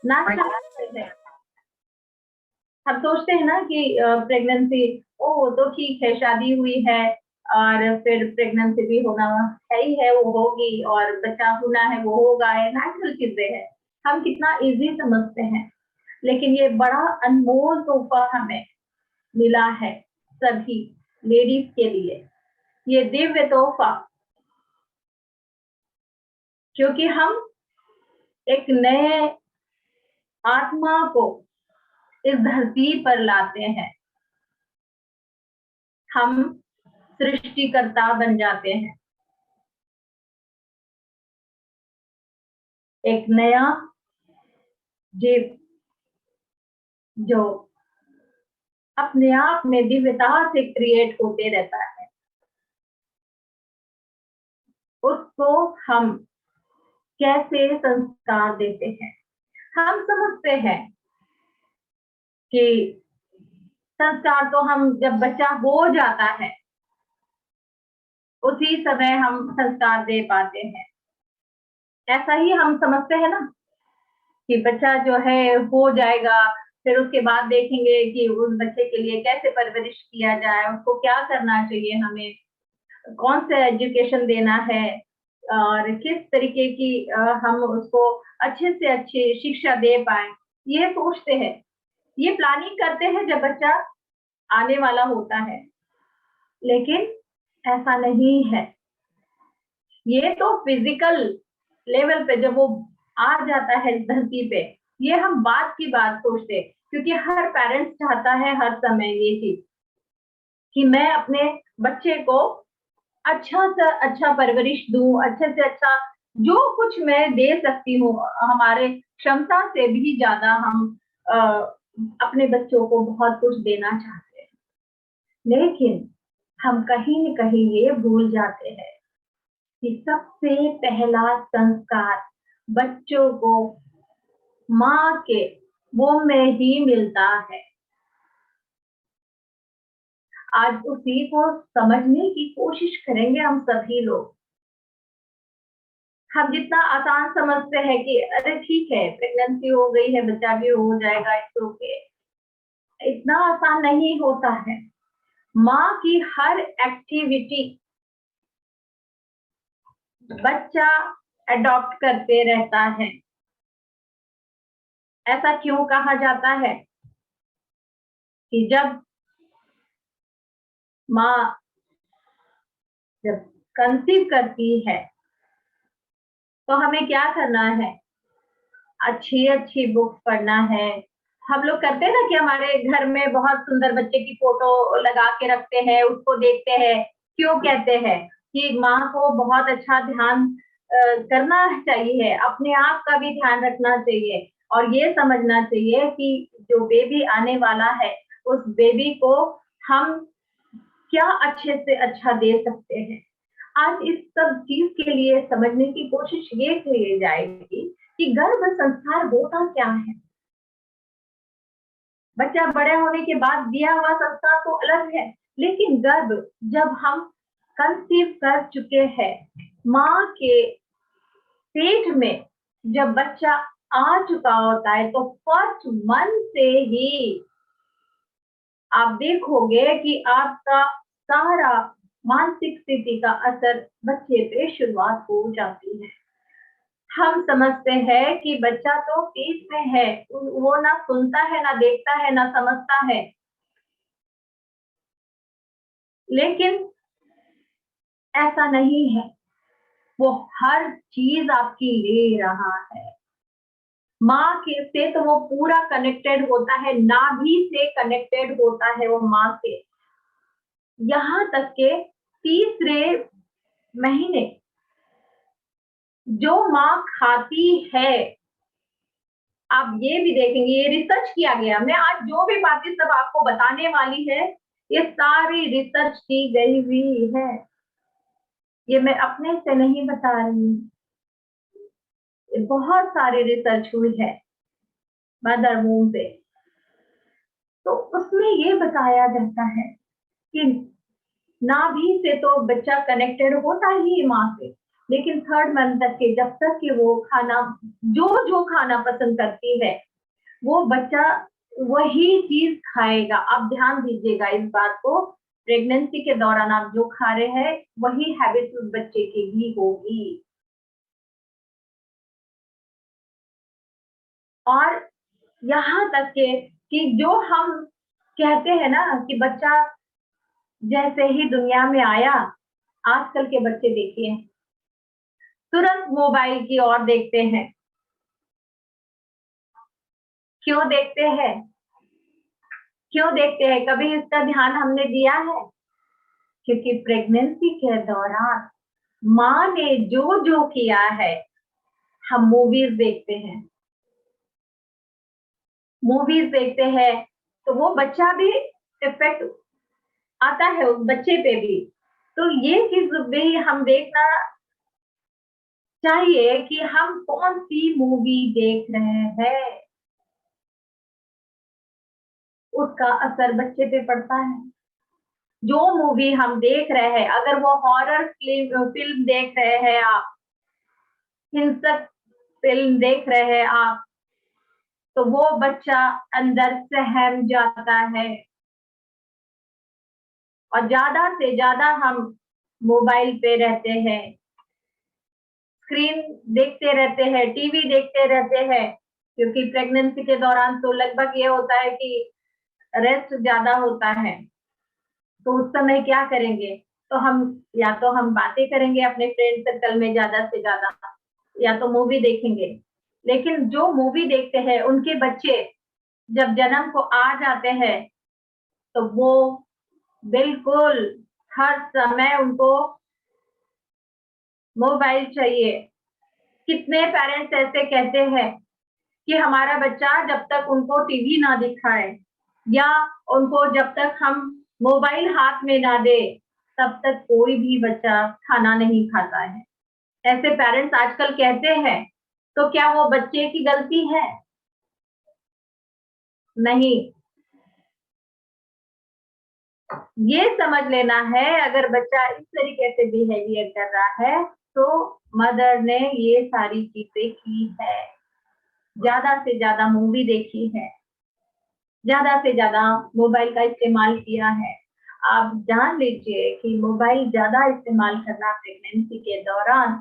Natural है। हम सोचते हैं ना कि प्रेगनेंसी, ओ तो ठीक है, शादी हुई है और फिर प्रेगनेंसी भी होना है ही है, वो होगी, और बच्चा होना है वो होगा, ये नेचुरल चीजें हैं। हम कितना इजी समझते हैं, लेकिन ये बड़ा अनमोल तोहफा हमें मिला है सभी लेडीज के लिए, ये दिव्य तोहफा, क्योंकि हम एक नए आत्मा को इस धरती पर लाते हैं, हम सृष्टिकर्ता बन जाते हैं, एक नया जीव जो अपने आप में दिव्यता से क्रिएट होते रहता है, उसको हम कैसे संस्कार देते हैं। हम समझते हैं कि संस्कार तो हम जब बच्चा हो जाता है उसी समय हम संस्कार दे पाते हैं, ऐसा ही हम समझते हैं ना कि बच्चा जो है हो जाएगा, फिर उसके बाद देखेंगे कि उस बच्चे के लिए कैसे परवरिश किया जाए, उसको क्या करना चाहिए, हमें कौन सा एजुकेशन देना है और किस तरीके की हम उसको अच्छे से अच्छी शिक्षा दे पाए, ये सोचते हैं, ये प्लानिंग करते हैं जब बच्चा आने वाला होता है। लेकिन ऐसा नहीं है, ये तो फिजिकल लेवल पे जब वो आ जाता है इस धरती पे, ये हम बात की बात सोचते, क्योंकि हर पेरेंट्स चाहता है हर समय ये चीज कि मैं अपने बच्चे को अच्छा से अच्छा परवरिश दूं, अच्छे से अच्छा जो कुछ मैं दे सकती हूँ, हमारे क्षमता से भी ज्यादा हम अ, अपने बच्चों को बहुत कुछ देना चाहते हैं। लेकिन हम कहीं न कहीं ये भूल जाते हैं कि सबसे पहला संस्कार बच्चों को माँ के वोम में ही मिलता है। आज उसी को समझने की कोशिश करेंगे हम सभी लोग। हम जितना आसान समझते हैं कि अरे ठीक है, प्रेगनेंसी हो गई है, बच्चा भी हो जाएगा, इट्स ओके, इतना आसान नहीं होता है। माँ की हर एक्टिविटी बच्चा अडॉप्ट करते रहता है। ऐसा क्यों कहा जाता है कि जब माँ जब कंसीव करती है तो हमें क्या करना है, अच्छी अच्छी बुक्स पढ़ना है। हम लोग करते हैं ना कि हमारे घर में बहुत सुंदर बच्चे की फोटो लगा के रखते हैं, उसको देखते हैं। क्यों कहते हैं कि माँ को बहुत अच्छा ध्यान करना चाहिए, अपने आप का भी ध्यान रखना चाहिए, और ये समझना चाहिए कि जो बेबी आने वाला है उस बेबी को हम क्या अच्छे से अच्छा दे सकते हैं। आज इस सब चीज के लिए समझने की कोशिश ये की जाएगी कि गर्भ संस्कार होता क्या है। बच्चा बड़े होने के बाद दिया हुआ संस्कार तो अलग है, लेकिन गर्भ जब हम कंसीव कर चुके हैं, माँ के पेट में जब बच्चा आ चुका होता है, तो फर्स्ट मंथ से ही आप देखोगे कि आपका सारा मानसिक स्थिति का असर बच्चे पे शुरुआत हो जाती है। हम समझते हैं कि बच्चा तो पेट में है, वो ना सुनता है, ना देखता है, ना समझता है, लेकिन ऐसा नहीं है। वो हर चीज आपकी ले रहा है। माँ के से तो वो पूरा कनेक्टेड होता है, नाभि से कनेक्टेड होता है वो माँ से। यहाँ तक के तीसरे महीने जो माँ खाती है, आप ये भी देखेंगे, ये रिसर्च किया गया, मैं आज जो भी बातें सब आपको बताने वाली है, ये सारी रिसर्च की गई हुई है। ये मैं अपने से नहीं बता रही हूँ, बहुत सारी रिसर्च हुई है मदर वूम पे। तो उसमें ये बताया जाता है कि नाभि से तो बच्चा कनेक्टेड होता ही माँ से, लेकिन 3rd मंथ तक के जब तक कि वो खाना जो खाना पसंद करती है वो बच्चा वही चीज खाएगा। आप ध्यान दीजिएगा इस बात को, प्रेगनेंसी के दौरान आप जो खा रहे हैं वही हैबिट उस बच्चे की भी होगी। और यहाँ तक के कि जो हम कहते हैं ना कि बच्चा जैसे ही दुनिया में आया, आजकल के बच्चे देखिए तुरंत मोबाइल की ओर देखते हैं। क्यों देखते हैं? क्यों देखते हैं? कभी इसका ध्यान हमने दिया है? क्योंकि प्रेगनेंसी के दौरान माँ ने जो जो किया है, हम मूवीज देखते हैं। मूवीज देखते हैं तो वो बच्चा भी इफेक्ट आता है उस बच्चे पे भी। तो ये चीज भी हम देखना चाहिए कि हम कौन सी मूवी देख रहे हैं, उसका असर बच्चे पे पड़ता है। जो मूवी हम देख रहे हैं, अगर वो हॉरर फिल्म देख रहे हैं आप, हिंसक फिल्म देख रहे हैं आप, तो वो बच्चा अंदर सहम जाता है। और ज्यादा से ज्यादा हम मोबाइल पे रहते हैं, स्क्रीन देखते रहते हैं, टीवी देखते रहते हैं, क्योंकि प्रेगनेंसी के दौरान तो लगभग ये होता है कि रेस्ट ज्यादा होता है। तो उस समय क्या करेंगे? तो हम या तो हम बातें करेंगे अपने फ्रेंड सर्कल में ज्यादा से ज्यादा, या तो मूवी देखेंगे। लेकिन जो मूवी देखते हैं उनके बच्चे जब जन्म को आ जाते हैं तो वो बिल्कुल हर समय उनको मोबाइल चाहिए। कितने पेरेंट्स ऐसे कहते हैं कि हमारा बच्चा जब तक उनको टीवी ना दिखाए या उनको जब तक हम मोबाइल हाथ में ना दे, तब तक कोई भी बच्चा खाना नहीं खाता है। ऐसे पेरेंट्स आजकल कहते हैं। तो क्या वो बच्चे की गलती है? नहीं। ये समझ लेना है, अगर बच्चा इस तरीके से बिहेवियर कर रहा है तो मदर ने ये सारी चीजें की है, ज्यादा से ज्यादा मूवी देखी है, ज्यादा से ज्यादा मोबाइल का इस्तेमाल किया है। आप जान लीजिए कि मोबाइल ज्यादा इस्तेमाल करना प्रेगनेंसी के दौरान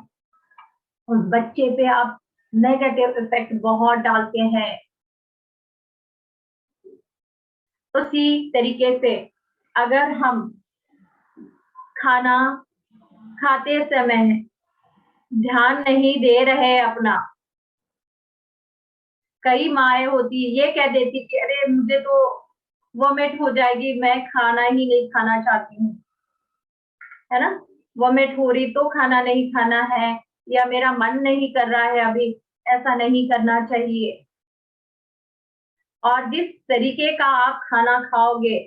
उस बच्चे पे आप नेगेटिव इफेक्ट बहुत डालते हैं। उसी तरीके से अगर हम खाना खाते समय ध्यान नहीं दे रहे अपना, कई माए होती ये कह देती कि अरे मुझे तो वोमिट हो जाएगी, मैं खाना ही नहीं खाना चाहती हूँ, है ना, वोमिट हो रही तो खाना नहीं खाना है, या मेरा मन नहीं कर रहा है अभी, ऐसा नहीं करना चाहिए। और जिस तरीके का आप खाना खाओगे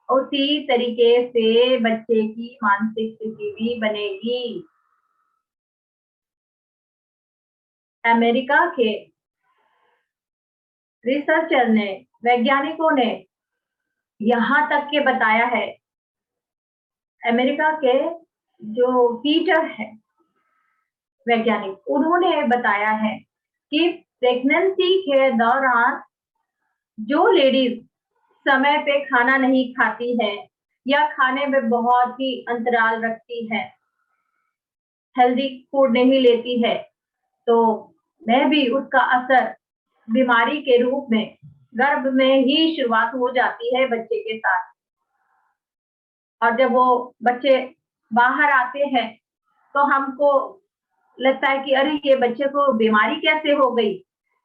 उसी तरीके से बच्चे की मानसिक स्थिति भी बनेगी। अमेरिका के रिसर्चर ने, वैज्ञानिकों ने यहाँ तक के बताया है, अमेरिका के जो टीचर है वैज्ञानिक, उन्होंने बताया है कि प्रेगनेंसी के दौरान जो लेडीज समय पे खाना नहीं खाती है या खाने में बहुत ही अंतराल रखती है, हेल्दी फूड नहीं लेती है, तो मैं भी उसका असर बीमारी के रूप में गर्भ में ही शुरुआत हो जाती है बच्चे के साथ। और जब वो बच्चे बाहर आते हैं तो हमको लगता है कि अरे ये बच्चे को बीमारी कैसे हो गई,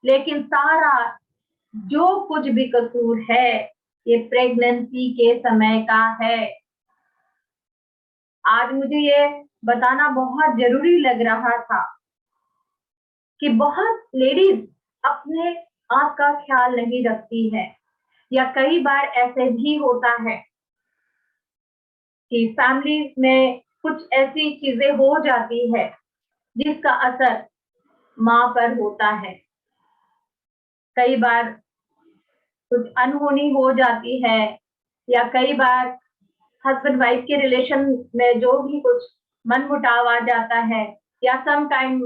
लेकिन सारा जो कुछ भी कसूर है ये प्रेगनेंसी के समय का है। आज मुझे ये बताना बहुत जरूरी लग रहा था कि बहुत लेडीज अपने आप का ख्याल नहीं रखती है, या कई बार ऐसे भी होता है कि फैमिली में कुछ ऐसी चीजें हो जाती है जिसका असर माँ पर होता है। कई बार कुछ अनहोनी हो जाती है, या कई बार हस्बैंड वाइफ के रिलेशन में जो भी कुछ मनमुटाव आ जाता है, या सम टाइम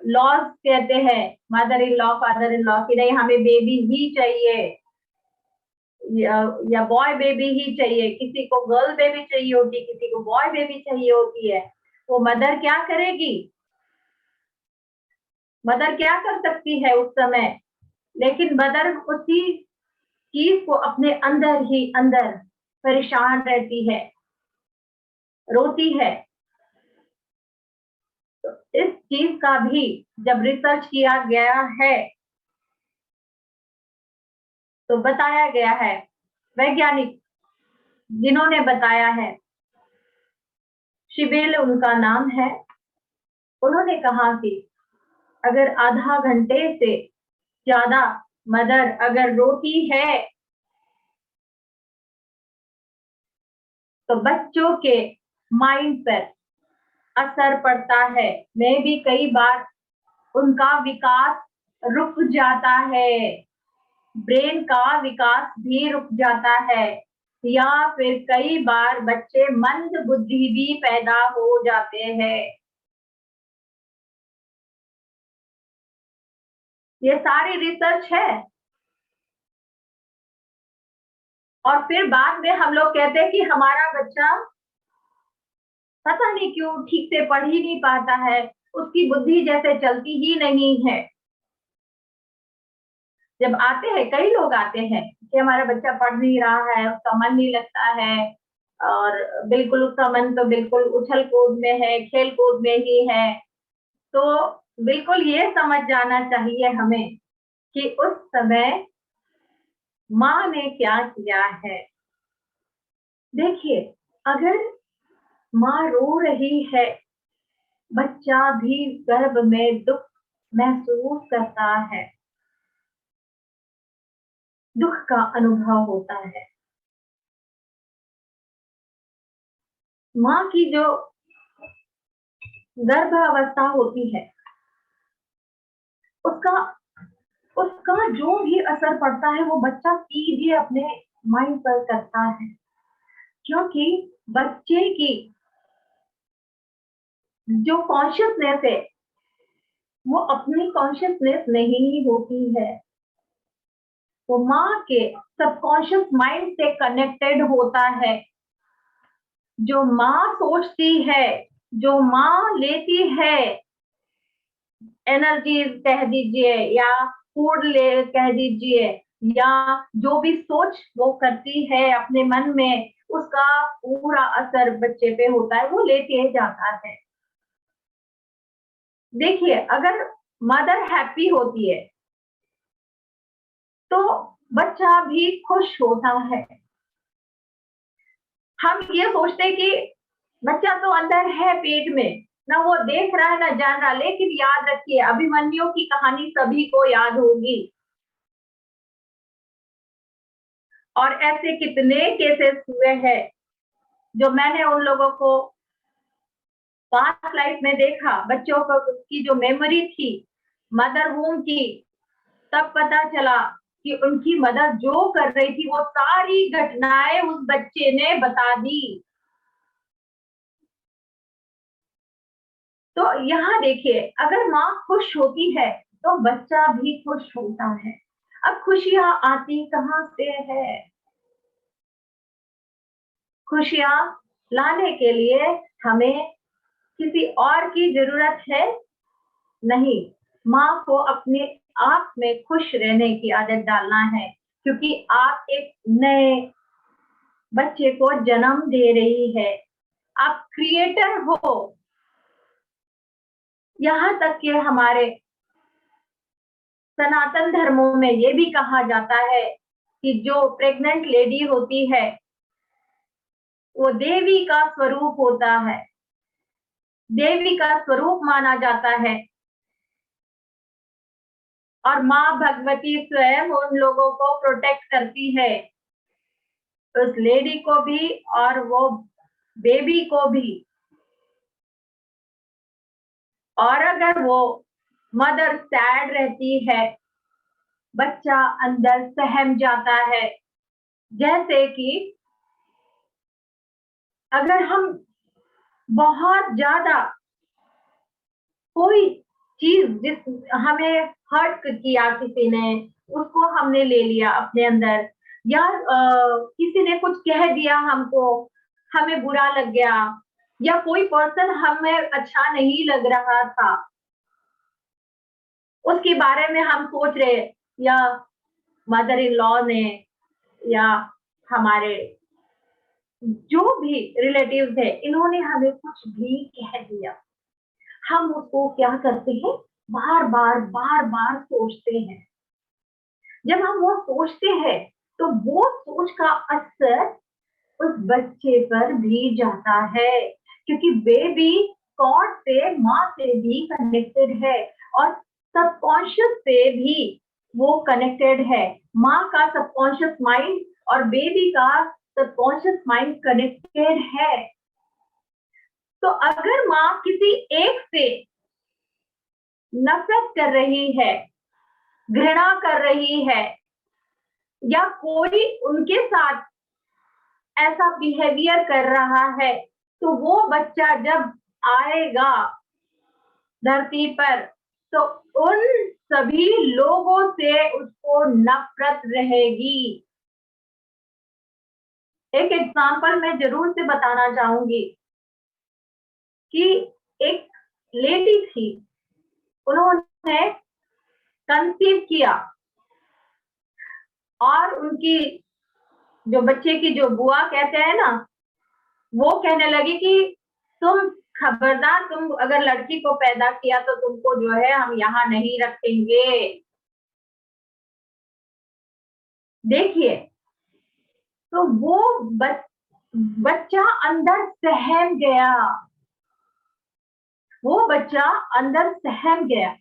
लॉज कहते हैं, mother in law father in law, कि नहीं हमें बेबी ही चाहिए या बॉय बेबी ही चाहिए, किसी को गर्ल बेबी चाहिए होती, किसी को बॉय बेबी चाहिए होती है। वो मदर क्या करेगी? मदर क्या कर सकती है उस समय? लेकिन मदर उसी चीज को अपने अंदर ही अंदर परेशान रहती है, रोती है। तो इस चीज का भी जब रिसर्च किया गया है तो बताया गया है, वैज्ञानिक जिन्होंने बताया है, शिबेल उनका नाम है, उन्होंने कहा कि अगर आधा घंटे से ज्यादा मदर अगर रोती है तो बच्चों के माइंड पर असर पड़ता है। मैं भी कई बार उनका विकास रुक जाता है, ब्रेन का विकास भी रुक जाता है, या फिर कई बार बच्चे मंद बुद्धि भी पैदा हो जाते हैं। ये सारी रिसर्च है। और फिर बाद में हम लोग कहते हैं कि हमारा बच्चा पता नहीं क्यों ठीक से पढ़ ही नहीं पाता है, उसकी बुद्धि जैसे चलती ही नहीं है। जब आते हैं, कई लोग आते हैं कि हमारा बच्चा पढ़ नहीं रहा है, उसका मन नहीं लगता है, और बिल्कुल उसका मन तो बिल्कुल उछल कूद में है, खेल कूद में ही है। तो बिल्कुल ये समझ जाना चाहिए हमें कि उस समय माँ ने क्या किया है। देखिए, अगर माँ रो रही है, बच्चा भी गर्भ में दुख महसूस करता है, दुख का अनुभव होता है। माँ की जो गर्भावस्था होती है, उसका उसका जो भी असर पड़ता है वो बच्चा सीधे अपने माइंड पर करता है, क्योंकि बच्चे की जो कॉन्शियसनेस है वो अपनी कॉन्शियसनेस नहीं होती है, वो माँ के सबकॉन्शियस माइंड से कनेक्टेड होता है। जो माँ सोचती है, जो माँ लेती है एनर्जी कह दीजिए, या फूड ले कह दीजिए, या जो भी सोच वो करती है अपने मन में, उसका पूरा असर बच्चे पे होता है, वो लेके जाता है। देखिए, अगर मदर हैप्पी होती है तो बच्चा भी खुश होता है। हम ये सोचते हैं कि बच्चा तो अंदर है पेट में, ना वो देख रहा है ना जान रहा, लेकिन याद रखिए अभिमन्यु की कहानी सभी को याद होगी, और ऐसे कितने केसेस हुए हैं जो मैंने उन लोगों को पास्ट लाइफ में देखा। बच्चों को की जो मेमोरी थी मदर वूम की, तब पता चला कि उनकी मदर जो कर रही थी वो सारी घटनाएं उस बच्चे ने बता दी। तो यहाँ देखिए, अगर माँ खुश होती है तो बच्चा भी खुश होता है। अब खुशियां आती कहाँ से है? खुशियां लाने के लिए हमें किसी और की जरूरत है नहीं, माँ को अपने आप में खुश रहने की आदत डालना है, क्योंकि आप एक नए बच्चे को जन्म दे रही है, आप क्रिएटर हो। यहाँ तक कि हमारे सनातन धर्मों में ये भी कहा जाता है कि जो प्रेग्नेंट लेडी होती है वो देवी का स्वरूप होता है, देवी का स्वरूप माना जाता है, और माँ भगवती स्वयं उन लोगों को प्रोटेक्ट करती है, उस लेडी को भी और वो बेबी को भी। और अगर वो मदर सैड रहती है, बच्चा अंदर सहम जाता है। जैसे कि अगर हम बहुत ज्यादा कोई चीज जिस हमें हर्ट किया किसी ने, उसको हमने ले लिया अपने अंदर, या किसी ने कुछ कह दिया हमको, हमें बुरा लग गया, या कोई पर्सन हमें अच्छा नहीं लग रहा था, उसके बारे में हम सोच रहे, या मदर इन लॉ ने, या हमारे जो भी रिलेटिव्स है, इन्होंने हमें कुछ भी कह दिया, हम उसको क्या करते हैं, बार बार सोचते हैं। जब हम वो सोचते हैं तो वो सोच का असर उस बच्चे पर भी जाता है, क्योंकि बेबी गॉड से, माँ से भी कनेक्टेड है, और सबकॉन्शियस से भी वो कनेक्टेड है। माँ का सबकॉन्शियस माइंड और बेबी का सबकॉन्शियस माइंड कनेक्टेड है। तो अगर माँ किसी एक से नफरत कर रही है, घृणा कर रही है, या कोई उनके साथ ऐसा बिहेवियर कर रहा है, तो वो बच्चा जब आएगा धरती पर, तो उन सभी लोगों से उसको नफरत रहेगी। एक एग्जांपल मैं जरूर से बताना चाहूंगी कि एक लेडी थी, उन्होंने कंसीव किया, और उनकी जो बच्चे की जो बुआ कहते हैं ना, वो कहने लगी कि तुम खबरदार, तुम अगर लड़की को पैदा किया तो तुमको जो है हम यहाँ नहीं रखेंगे। देखिए, तो वो बच्चा अंदर सहम गया, वो बच्चा अंदर सहम गया,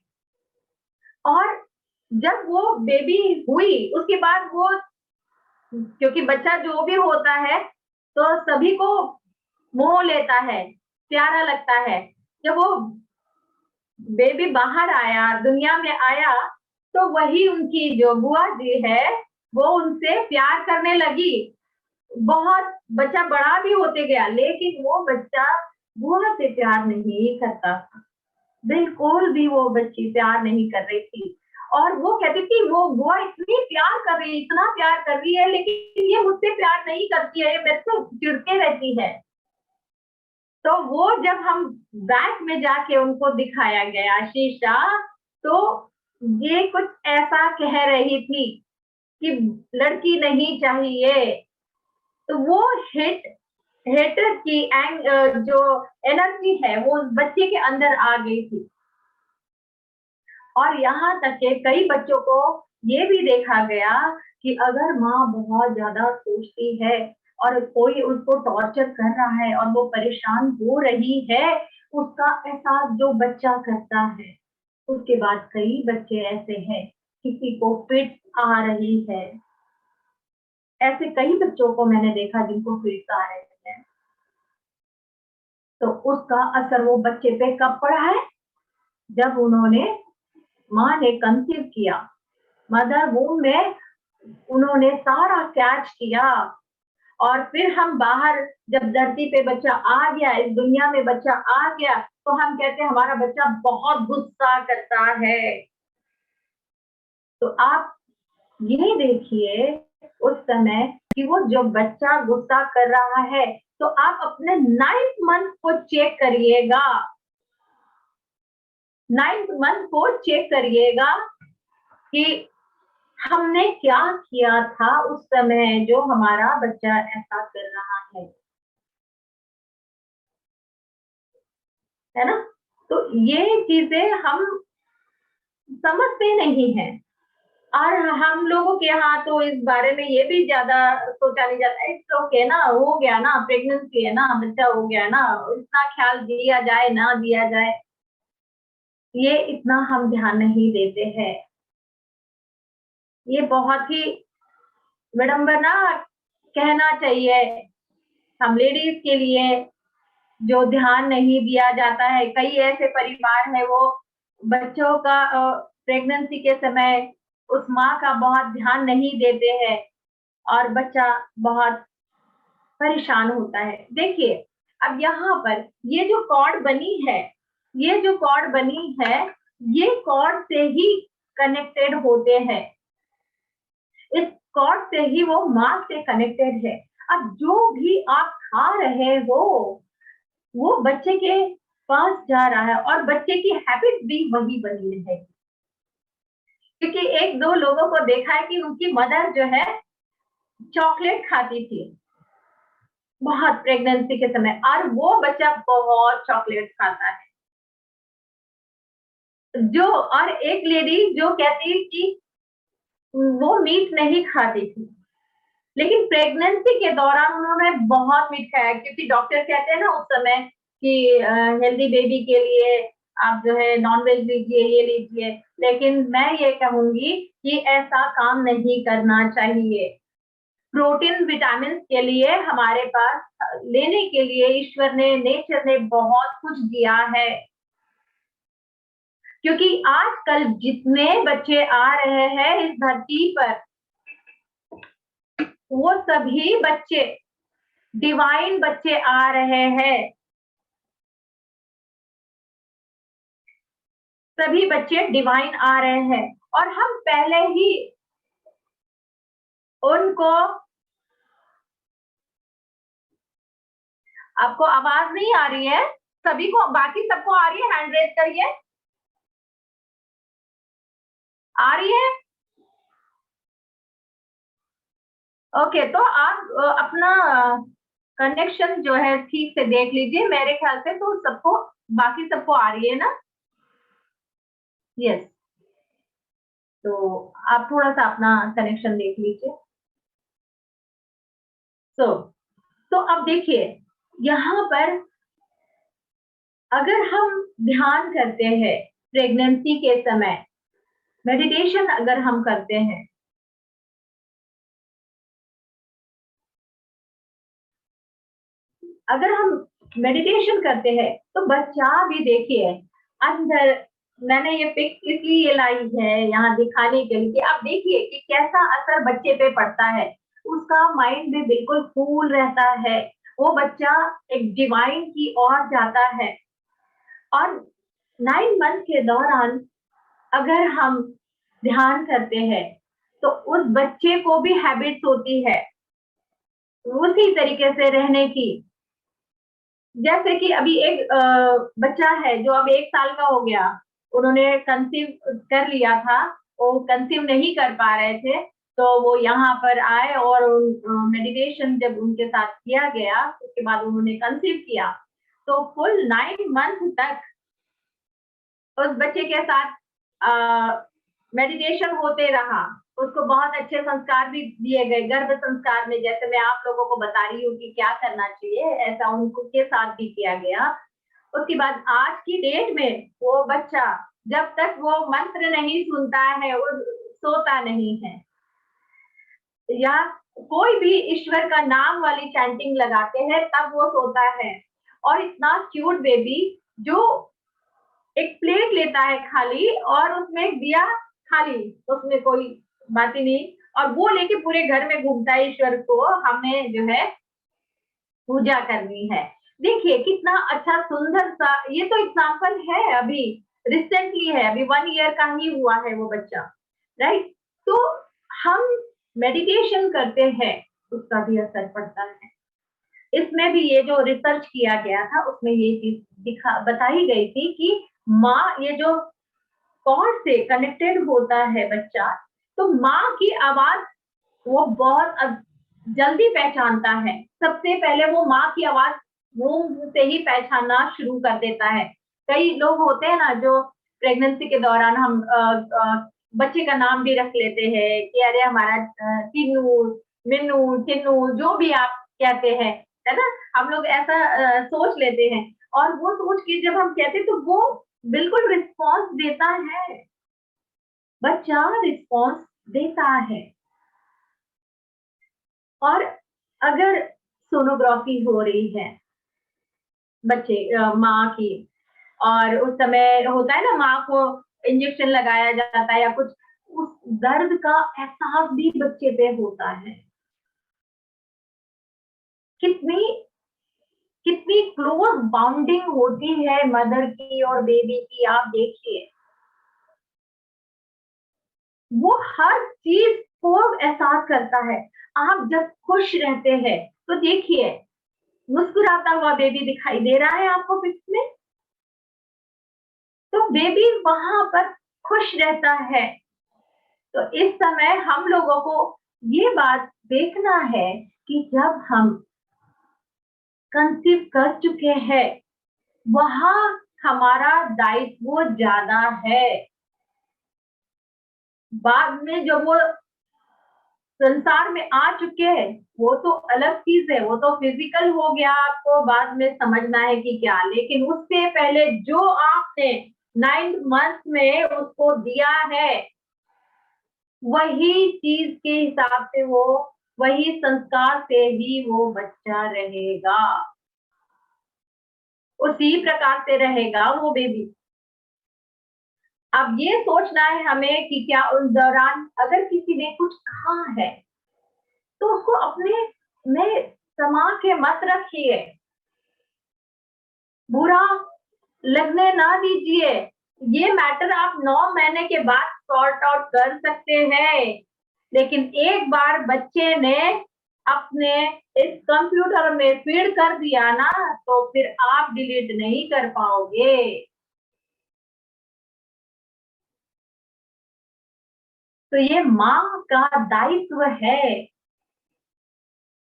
और जब वो बेबी हुई उसके बाद वो, क्योंकि बच्चा जो भी होता है तो सभी को मोह लेता है, प्यारा लगता है। जब वो बेबी बाहर आया, दुनिया में आया, तो वही उनकी जो बुआ जी है वो उनसे प्यार करने लगी। बहुत बच्चा बड़ा भी होते गया, लेकिन वो बच्चा बुआ से प्यार नहीं करता था, बिल्कुल भी वो बच्ची प्यार नहीं कर रही थी। और वो कहती थी वो बुआ इतनी प्यार कर रही है, इतना प्यार कर रही है, लेकिन ये मुझसे प्यार नहीं करती है, ये मेरे से चिढ़ते रहती है। तो वो जब हम बैक में जाके उनको दिखाया गया शीशा, तो ये कुछ ऐसा कह रही थी कि लड़की नहीं चाहिए। तो वो हेटर की जो एनर्जी है वो बच्चे के अंदर आ गई थी। और यहाँ तक के कई बच्चों को ये भी देखा गया कि अगर माँ बहुत ज्यादा सोचती है और कोई उसको टॉर्चर कर रहा है और वो परेशान हो रही है, उसका एहसास जो बच्चा करता है, उसके बाद कई बच्चे ऐसे हैं, किसी को फिट्स आ रही है, ऐसे कई बच्चों को मैंने देखा जिनको फिट्स आ रहे हैं। तो उसका असर वो बच्चे पे कब पड़ा है, जब उन्होंने, माँ ने कंसीव किया, मदर वूम में उन्होंने सारा कैच किया, और फिर हम बाहर जब धरती पे बच्चा आ गया, इस दुनिया में बच्चा आ गया, तो हम कहते हैं हमारा बच्चा बहुत गुस्सा करता है। तो आप ये देखिए उस समय कि वो जो बच्चा गुस्सा कर रहा है, तो आप अपने 9th मंथ को चेक करिएगा, 9th मंथ को चेक करिएगा कि हमने क्या किया था उस समय जो हमारा बच्चा ऐसा कर रहा है ना। तो ये चीजें हम समझते नहीं हैं, और हम लोगों के यहाँ तो इस बारे में ये भी ज्यादा सोचा नहीं जाता, इट्स ओके ना, हो गया ना, प्रेगनेंसी है ना, बच्चा हो गया ना, इतना ख्याल दिया जाए ना दिया जाए, ये इतना हम ध्यान नहीं देते हैं। ये बहुत ही विडंबना कहना चाहिए हम लेडीज के लिए, जो ध्यान नहीं दिया जाता है। कई ऐसे परिवार है वो बच्चों का प्रेगनेंसी के समय उस माँ का बहुत ध्यान नहीं देते हैं, और बच्चा बहुत परेशान होता है। देखिए, अब यहाँ पर ये जो कॉर्ड बनी है, ये जो कॉर्ड बनी है, ये कॉर्ड से ही कनेक्टेड होते हैं, इस कॉर्ड से ही वो माँ से कनेक्टेड है। अब जो भी आप खा रहे हो वो बच्चे के पास जा रहा है और बच्चे की हैबिट भी वही बनी रहेगी। क्योंकि एक दो लोगों को देखा है कि उनकी मदर जो है चॉकलेट खाती थी बहुत प्रेगनेंसी के समय, और वो बच्चा बहुत चॉकलेट खाता है। जो और एक लेडी जो कहती कि वो मीट नहीं खाती थी, लेकिन प्रेगनेंसी के दौरान उन्होंने बहुत मीट खाया, क्योंकि डॉक्टर कहते हैं ना उस समय कि हेल्दी बेबी के लिए आप जो है नॉन वेज लीजिए, ये लीजिए। लेकिन मैं ये कहूंगी कि ऐसा काम नहीं करना चाहिए। प्रोटीन विटामिन के लिए हमारे पास लेने के लिए ईश्वर ने, नेचर ने बहुत कुछ दिया है। क्योंकि आजकल जितने बच्चे आ रहे हैं इस धरती पर, वो सभी बच्चे डिवाइन बच्चे आ रहे हैं। सभी बच्चे डिवाइन आ रहे हैं और हम पहले ही उनको, आपको आवाज नहीं आ रही है? सभी को, बाकी सबको आ रही है? हैंड रेज करिए। आ रही है? ओके, तो आप अपना कनेक्शन जो है ठीक से देख लीजिए। मेरे ख्याल से तो सबको, बाकी सबको आ रही है ना? यस। तो आप थोड़ा सा अपना कनेक्शन देख लीजिए। तो अब देखिए, यहाँ पर अगर हम ध्यान करते हैं प्रेगनेंसी के समय, मेडिटेशन अगर हम करते हैं, अगर हम मेडिटेशन करते हैं तो बच्चा भी देखिए अंदर, मैंने ये पिक इसलिए लाई है यहाँ दिखाने के लिए कि आप देखिए कि कैसा असर बच्चे पे पड़ता है। उसका माइंड भी बिल्कुल कूल रहता है, वो बच्चा एक डिवाइन की ओर जाता है। और 9 मंथ के दौरान अगर हम ध्यान करते हैं तो उस बच्चे को भी हैबिट्स होती है उसी तरीके से रहने की। जैसे कि अभी एक बच्चा है जो अब 1 साल का हो गया, उन्होंने कंसीव कर लिया था, वो कंसीव नहीं कर पा रहे थे, तो वो यहाँ पर आए और मेडिटेशन जब उनके साथ किया गया उसके बाद उन्होंने कंसीव किया। तो फुल 9 मंथ तक उस बच्चे के साथ मेडिटेशन होते रहा। उसको बहुत अच्छे संस्कार भी दिए गए, गर्भ संस्कार में जैसे मैं आप लोगों को बता रही हूँ कि क्या करना चाहिए, ऐसा उनको के साथ भी किया गया। उसके बाद आज की डेट में वो बच्चा जब तक वो मंत्र नहीं सुनता है वो सोता नहीं है, या कोई भी ईश्वर का नाम वाली चैंटिंग लगाते हैं तब वो सोता है। और इतना क्यूट बेबी जो एक प्लेट लेता है खाली और उसमें दिया खाली, उसमें कोई बात ही नहीं, और वो लेके पूरे घर में घूमता है, ईश्वर को हमें जो है पूजा करनी है। देखिए कितना अच्छा सुंदर सा, ये तो एग्जाम्पल है, अभी रिसेंटली है, अभी 1 ईयर का ही हुआ है वो बच्चा, राइट? तो हम मेडिटेशन करते हैं उसका भी असर पड़ता है। इसमें भी ये जो रिसर्च किया गया था उसमें ये चीज दिखा बताई गई थी कि माँ, ये जो कॉर्ड से कनेक्टेड होता है बच्चा, तो माँ की आवाज वो बहुत जल्दी पहचानता है। सबसे पहले वो माँ की आवाज मुंह से ही पहचानना शुरू कर देता है। कई लोग होते हैं ना जो प्रेगनेंसी के दौरान हम बच्चे का नाम भी रख लेते हैं कि अरे हमारा टीनू, मिन्नू, टिन्नू, जो भी आप कहते हैं, है ना? हम लोग ऐसा सोच लेते हैं, और वो सोच के जब हम कहते तो वो बिल्कुल रिस्पॉन्स देता है, बच्चा रिस्पॉन्स देता है। और अगर सोनोग्राफी हो रही है बच्चे माँ की, और उस समय होता है ना माँ को इंजेक्शन लगाया जाता है या कुछ, उस दर्द का एहसास भी बच्चे पे होता है। कितनी कितनी क्लोज बाउंडिंग होती है मदर की और बेबी की, आप देखिए। वो हर चीज को एहसास करता है। आप जब खुश रहते हैं तो देखिए, मुस्कुराता हुआ बेबी दिखाई दे रहा है आपको पिक्स में, तो बेबी वहां पर खुश रहता है। तो इस समय हम लोगों को ये बात देखना है कि जब हम कंसीव कर चुके हैं, वहां हमारा दायित्व ज्यादा है। बाद में जब वो संसार में आ चुके हैं, वो तो अलग चीज है, वो तो फिजिकल हो गया, आपको बाद में समझना है कि क्या। लेकिन उससे पहले जो आपने 9 मंथ में उसको दिया है, वही चीज के हिसाब से वो, वही संस्कार से ही वो बच्चा रहेगा, उसी प्रकार से रहेगा वो बेबी। अब ये सोचना है हमें कि क्या उस दौरान अगर किसी ने कुछ कहा है तो उसको अपने में समा के मत रखिए, बुरा लगने ना दीजिए। ये मैटर आप 9 महीने के बाद सॉर्ट आउट कर सकते हैं, लेकिन एक बार बच्चे ने अपने इस कंप्यूटर में फीड कर दिया ना, तो फिर आप डिलीट नहीं कर पाओगे। तो ये माँ का दायित्व है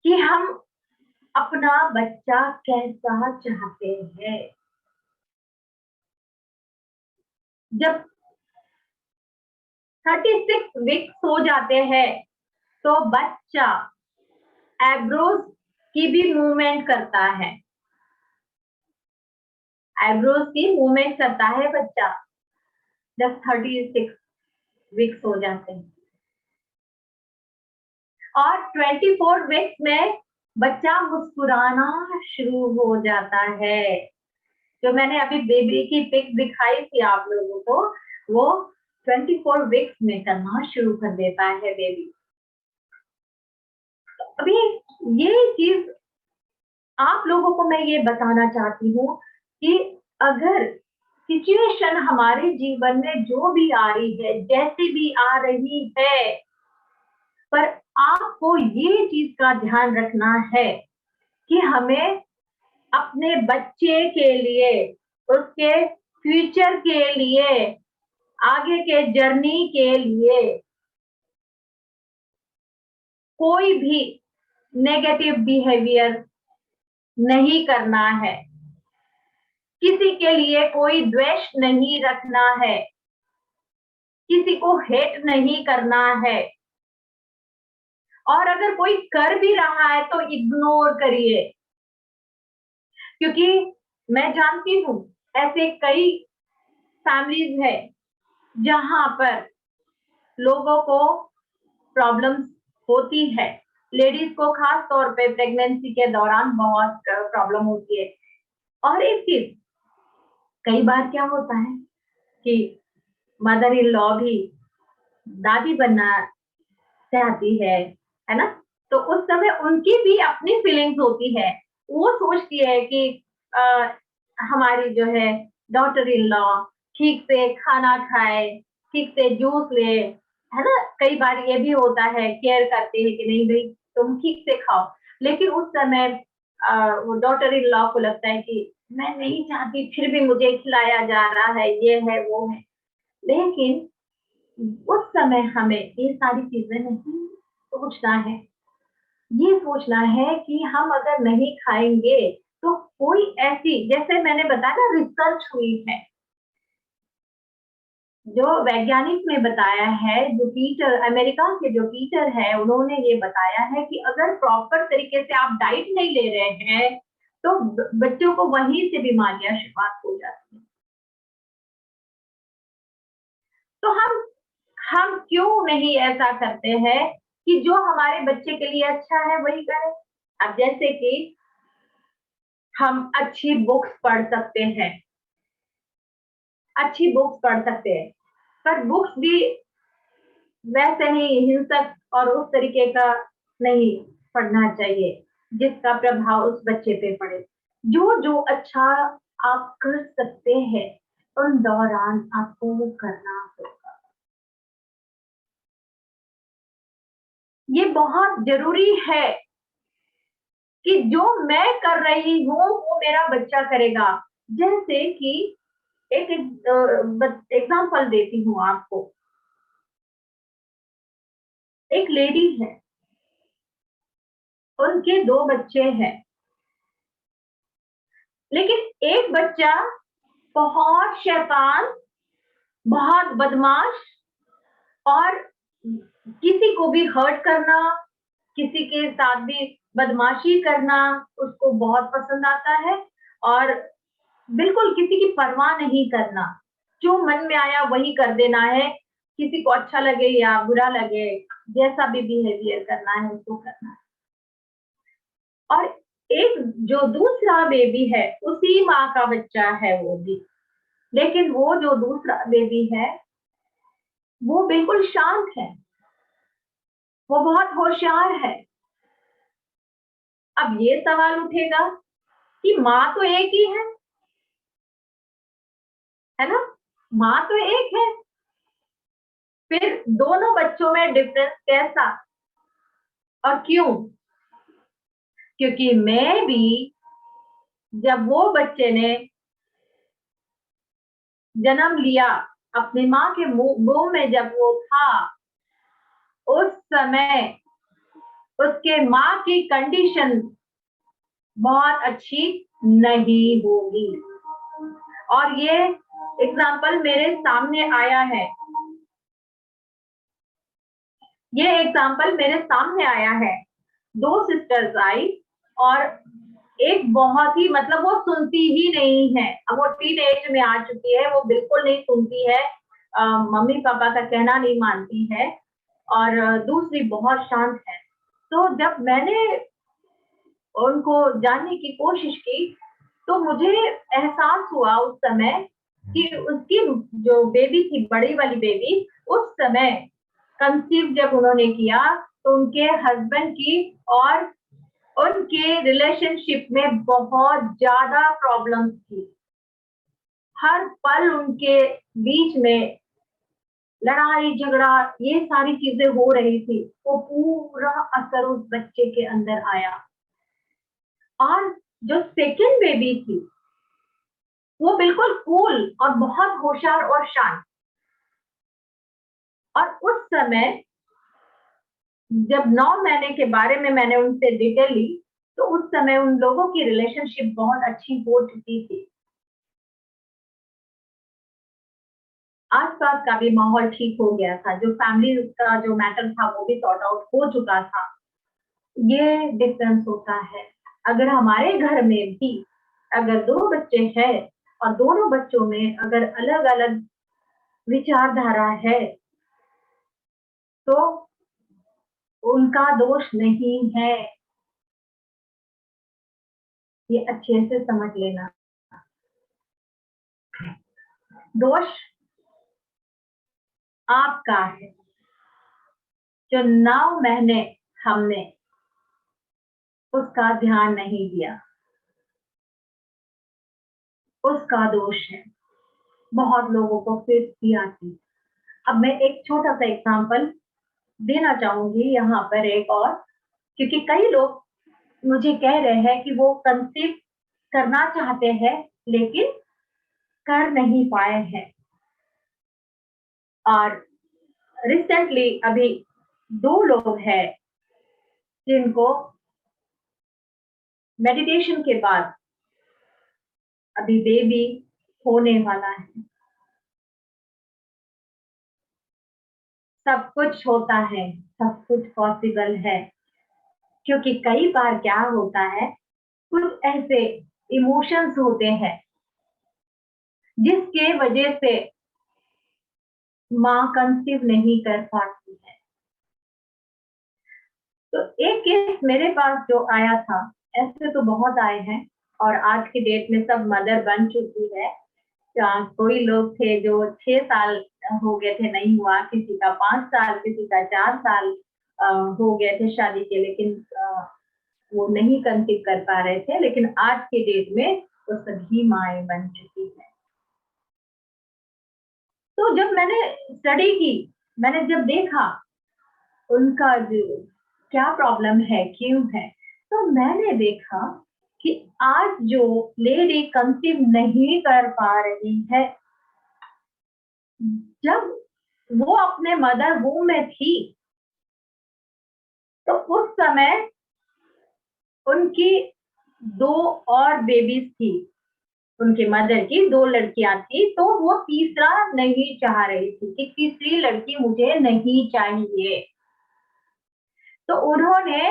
कि हम अपना बच्चा कैसा चाहते हैं। जब 36 वीक्स हो जाते हैं तो बच्चा आईब्रोज की भी मूवमेंट करता है, आईब्रोज की मूवमेंट करता है बच्चा जब 36 वीक्स हो जाते हैं। और 24 वीक्स में बच्चा मुस्कुराना शुरू हो जाता है। जो मैंने अभी बेबी की पिक दिखाई थी आप लोगों को, वो 24 वीक्स में करना शुरू कर देता है बेबी। अभी ये चीज आप लोगों को मैं ये बताना चाहती हूँ कि अगर सिचुएशन हमारे जीवन में जो भी आ रही है, जैसे भी आ रही है, पर आपको ये चीज का ध्यान रखना है कि हमें अपने बच्चे के लिए, उसके फ्यूचर के लिए, आगे के जर्नी के लिए कोई भी नेगेटिव बिहेवियर नहीं करना है, किसी के लिए कोई द्वेष नहीं रखना है, किसी को हेट नहीं करना है। और अगर कोई कर भी रहा है तो इग्नोर करिए, क्योंकि मैं जानती हूँ ऐसे कई फैमिलीज है जहां पर लोगों को प्रॉब्लम्स होती है। लेडीज को खास तौर पे प्रेगनेंसी के दौरान बहुत प्रॉब्लम होती है। और एक चीज, कई बार क्या होता है कि मदर इन लॉ भी दादी बनना चाहती है ना? तो उस समय उनकी भी अपनी फीलिंग्स होती है। वो सोचती है कि आ, हमारी जो है डॉटर इन लॉ ठीक से खाना खाए, ठीक से जूस ले, है ना? कई बार ये भी होता है, केयर करते हैं कि नहीं भाई तुम ठीक से खाओ। लेकिन उस समय वो डॉटर इन लॉ को लगता है कि मैं नहीं चाहती, फिर भी मुझे खिलाया जा रहा है, ये है वो है। लेकिन उस समय हमें ये सारी चीजें नहीं सोचना है। ये सोचना है कि हम अगर नहीं खाएंगे तो कोई ऐसी, जैसे मैंने बताया ना, रिसर्च हुई है, जो वैज्ञानिक ने बताया है, जो टीचर अमेरिका के जो टीचर है उन्होंने ये बताया है कि अगर प्रॉपर तरीके से आप डाइट नहीं ले रहे हैं तो बच्चों को वहीं से बीमारियां शुरुआत हो जाती है। तो हम क्यों नहीं ऐसा करते हैं कि जो हमारे बच्चे के लिए अच्छा है वही करें। अब जैसे कि हम अच्छी बुक्स पढ़ सकते हैं, अच्छी बुक्स पढ़ सकते हैं, पर बुक्स भी वैसे नहीं हिंसक और उस तरीके का नहीं पढ़ना चाहिए जिसका प्रभाव उस बच्चे पे पड़े। जो जो अच्छा आप कर सकते हैं उन दौरान आपको वो करना होगा। ये बहुत जरूरी है कि जो मैं कर रही हूँ वो मेरा बच्चा करेगा। जैसे कि एक एग्जांपल देती हूँ आपको। एक लेडी है, उनके 2 बच्चे हैं, लेकिन एक बच्चा बहुत शैतान, बहुत बदमाश और किसी को भी हर्ट करना, किसी के साथ भी बदमाशी करना उसको बहुत पसंद आता है और बिल्कुल किसी की परवाह नहीं करना। जो मन में आया वही कर देना है, किसी को अच्छा लगे या बुरा लगे, जैसा भी बिहेवियर करना है उसको करना है। और एक जो दूसरा बेबी है उसी माँ का बच्चा है वो भी, लेकिन वो जो दूसरा बेबी है वो बिल्कुल शांत है, वो बहुत होशियार है। अब ये सवाल उठेगा कि माँ तो एक ही है ना? माँ तो एक है, फिर दोनों बच्चों में डिफरेंस कैसा और क्यों? क्योंकि मैं भी जब वो बच्चे ने जन्म लिया, अपनी माँ के मुंह में जब वो था, उस समय उसके माँ की कंडीशन बहुत अच्छी नहीं होगी। और ये एग्जाम्पल मेरे सामने आया है, ये एग्जाम्पल मेरे सामने आया है। 2 सिस्टर्स आई और एक बहुत ही मतलब वो सुनती ही नहीं है, अब वो टीन एज में आ चुकी है, वो बिल्कुल नहीं सुनती है, मम्मी पापा का कहना नहीं मानती है। और दूसरी बहुत शांत है। तो जब मैंने उनको जानने की कोशिश की तो मुझे एहसास हुआ उस समय कि उसकी जो बेबी थी, बड़ी वाली बेबी, उस समय कंसीव जब उन्होंने किया तो उनके हस्बैंड की और उनके रिलेशनशिप में बहुत ज्यादा प्रॉब्लम्स थी। हर पल उनके बीच में लड़ाई झगड़ा ये सारी चीजें हो रही थी। वो पूरा असर उस बच्चे के अंदर आया। और जो सेकंड बेबी थी वो बिल्कुल कूल और बहुत होशियार और शांत। और उस समय जब 9 महीने के बारे में मैंने उनसे डिटेल ली तो उस समय उन लोगों की रिलेशनशिप बहुत अच्छी हो चुकी थी। आसपास का भी माहौल ठीक हो गया था, जो फैमिली का जो मैटर था वो भी सॉर्ट आउट हो चुका था। ये डिफरेंस होता है। अगर हमारे घर में भी अगर 2 बच्चे हैं और दोनों बच्चों में अगर अलग अलग विचारधारा है तो उनका दोष नहीं है, ये अच्छे से समझ लेना। दोष आपका है जो 9 महीने हमने उसका ध्यान नहीं दिया, उसका दोष है। बहुत लोगों को फिर भी आती। अब मैं एक छोटा सा एग्जांपल देना चाहूंगी यहाँ पर एक और, क्योंकि कई लोग मुझे कह रहे हैं कि वो कंसीव करना चाहते हैं लेकिन कर नहीं पाए हैं। और रिसेंटली अभी 2 लोग हैं जिनको मेडिटेशन के बाद अभी बेबी होने वाला है। सब कुछ होता है, सब कुछ पॉसिबल है। क्योंकि कई बार क्या होता है, कुछ ऐसे इमोशंस होते हैं जिसके वजह से माँ कंसीव नहीं कर पाती है। तो एक केस मेरे पास जो आया था, ऐसे तो बहुत आए हैं और आज की डेट में सब मदर बन चुकी है। कोई लोग थे जो 6 साल हो गए थे नहीं हुआ, किसी का 5 साल, किसी का 4 साल हो गए थे शादी के, लेकिन वो नहीं कंसीव कर पा रहे थे, लेकिन आज के डेट में वो सभी माएँ बन चुकी हैं। तो जब मैंने स्टडी की, मैंने जब देखा उनका जो क्या प्रॉब्लम है, क्यों है, तो मैंने देखा कि आज जो लेडी कंसीव नहीं कर पा रही है, जब वो अपने मदर वूम में थी, तो उस समय उनकी 2 और बेबीज थी, उनके मदर की 2 लड़कियां थी, तो वो तीसरा नहीं चाह रही थी कि तीसरी लड़की मुझे नहीं चाहिए। तो उन्होंने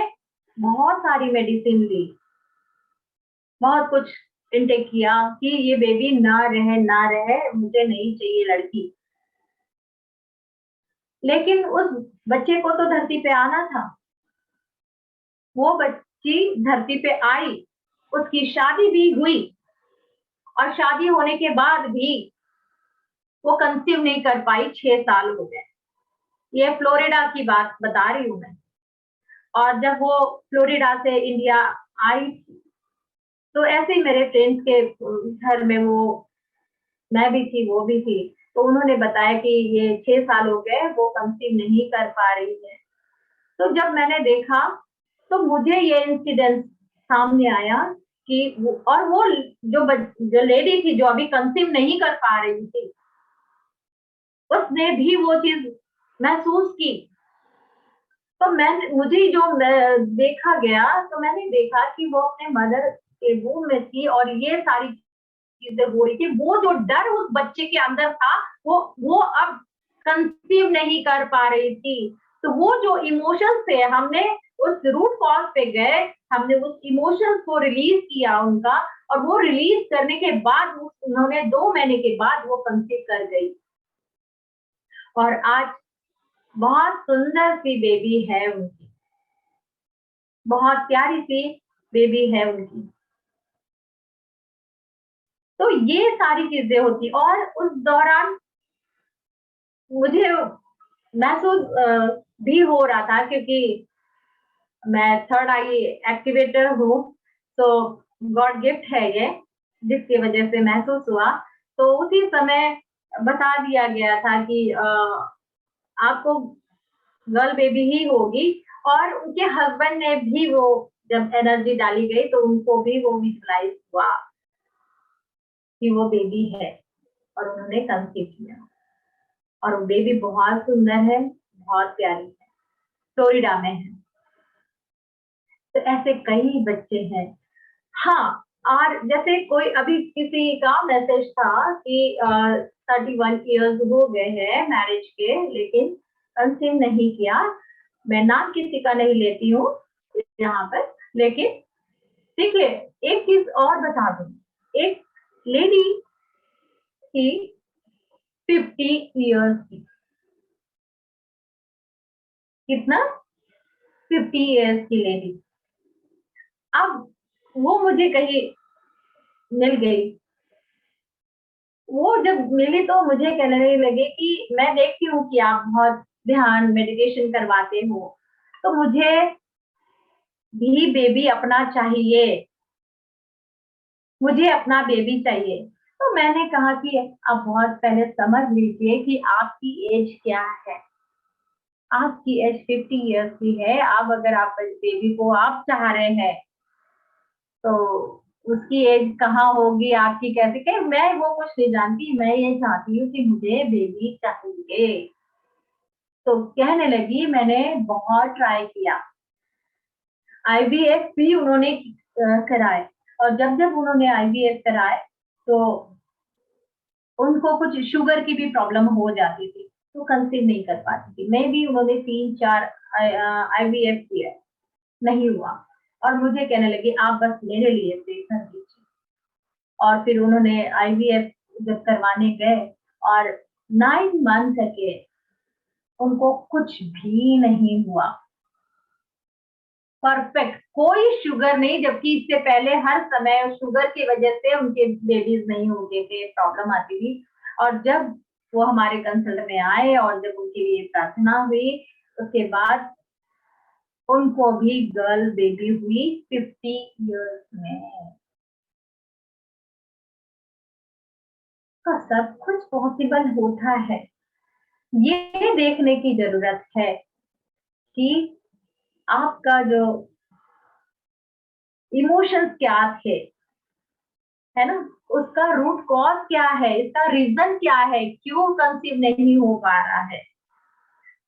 बहुत सारी मेडिसिन ली, बहुत कुछ इनटेक किया कि ये बेबी ना रहे, मुझे नहीं चाहिए लड़की। लेकिन उस बच्चे को तो धरती पे आना था। वो बच्ची धरती पे आई, उसकी शादी भी हुई, और शादी होने के बाद भी वो कंसीव नहीं कर पाई, 6 साल हो गए। ये फ्लोरिडा की बात बता रही हूँ मैं। और जब वो फ्लोरिडा से इंडिया आई, तो ऐसे ही मेरे फ्रेंड्स के घर में वो, मैं भी थी, वो भी थी, तो उन्होंने बताया कि ये 6 साल हो गए, वो कंसीव नहीं कर पा रही है। तो जब मैंने देखा, तो मुझे ये इंसिडेंट सामने आया कि वो जो लेडी थी, जो अभी कंसीव नहीं कर पा रही थी, उसने भी वो चीज महसूस की। तो मुझे जो देखा गया, तो मैंने देखा कि वो अपने मदर के वूम में थी और ये सारी चीजें हो रही थी। वो जो डर उस बच्चे के अंदर था, वो अब कंसीव नहीं कर पा रही थी। तो वो जो इमोशंस थे, हमने उस रूट कॉज पे गए, हमने उस इमोशंस को रिलीज किया उनका, और वो रिलीज करने के बाद उन्होंने 2 महीने के बाद वो कंसीव कर गई, और आज बहुत सुंदर सी बेबी है उनकी, बहुत प्यारी सी बेबी है उनकी। तो ये सारी चीजें होती, और उस दौरान मुझे महसूस भी हो रहा था, क्योंकि मैं थर्ड आई एक्टिवेटर हूँ, तो गॉड गिफ्ट है ये, जिसकी वजह से महसूस हुआ। तो उसी समय बता दिया गया था कि आपको गर्ल बेबी ही होगी, और उनके हस्बैंड ने भी वो जब एनर्जी डाली गई, तो उनको भी वो विजुअलाइज हुआ कि वो बेबी है, और उन्होंने कंसीव किया, और वो बेबी बहुत सुंदर है, बहुत प्यारी है, फ्लोरिडा में है। तो ऐसे कई बच्चे हैं। हाँ, और जैसे कोई अभी किसी का मैसेज था कि 31 ईयर्स हो गए हैं मैरिज के, लेकिन कंसीव नहीं किया। मैं नाम किसी का नहीं लेती हूँ यहाँ पर, लेकिन देखिए, एक चीज और बता दूं, एक लेडी थी 50 ईयर्स की। कितना? 50 ईयर्स की लेडी। अब वो मुझे कहीं मिल गई। वो जब मिली, तो मुझे कहने लगे कि मैं देखती हूँ कि आप बहुत ध्यान मेडिटेशन करवाते हो, तो मुझे भी बेबी अपना चाहिए, मुझे अपना बेबी चाहिए। तो मैंने कहा कि आप बहुत पहले समझ लीजिए कि आपकी एज क्या है। आपकी एज 50 ईयर्स की है। अब अगर आप बेबी को आप चाह रहे हैं, तो उसकी एज कहाँ होगी, आपकी कैसे कहे, मैं वो कुछ नहीं जानती, मैं ये चाहती हूँ कि मुझे बेबी चाहिए। तो कहने लगी, मैंने बहुत ट्राई किया, आईवीएफ भी उन्होंने कराए, और जब जब उन्होंने आईवीएफ कराए, तो उनको कुछ शुगर की भी प्रॉब्लम हो जाती थी, तो कंसीव नहीं कर पाती थी। मैं भी उन्होंने 3-4 आईवीएफ किया, नहीं हुआ, और मुझे कहने लगी आप बस मेरे लिए प्रे कर दीजिए। और फिर उन्होंने आईवीएफ जब करवाने गए, और 9 मंथ के उनको कुछ भी नहीं हुआ, परफेक्ट, कोई शुगर नहीं, जबकि इससे पहले हर समय शुगर की वजह से उनके बेबीज नहीं होते थे, प्रॉब्लम आती थी। और जब वो हमारे कंसल्ट में आए, और जब उनके लिए प्रार्थना हुई, उसके बाद उनको भी गर्ल बेबी हुई 50 इयर्स में। तो सब कुछ पॉसिबल होता है। ये देखने की जरूरत है कि आपका जो इमोशंस क्या थे, है ना, उसका रूट कॉज क्या है, इसका रीजन क्या है, क्यों कंसीव नहीं हो पा रहा है,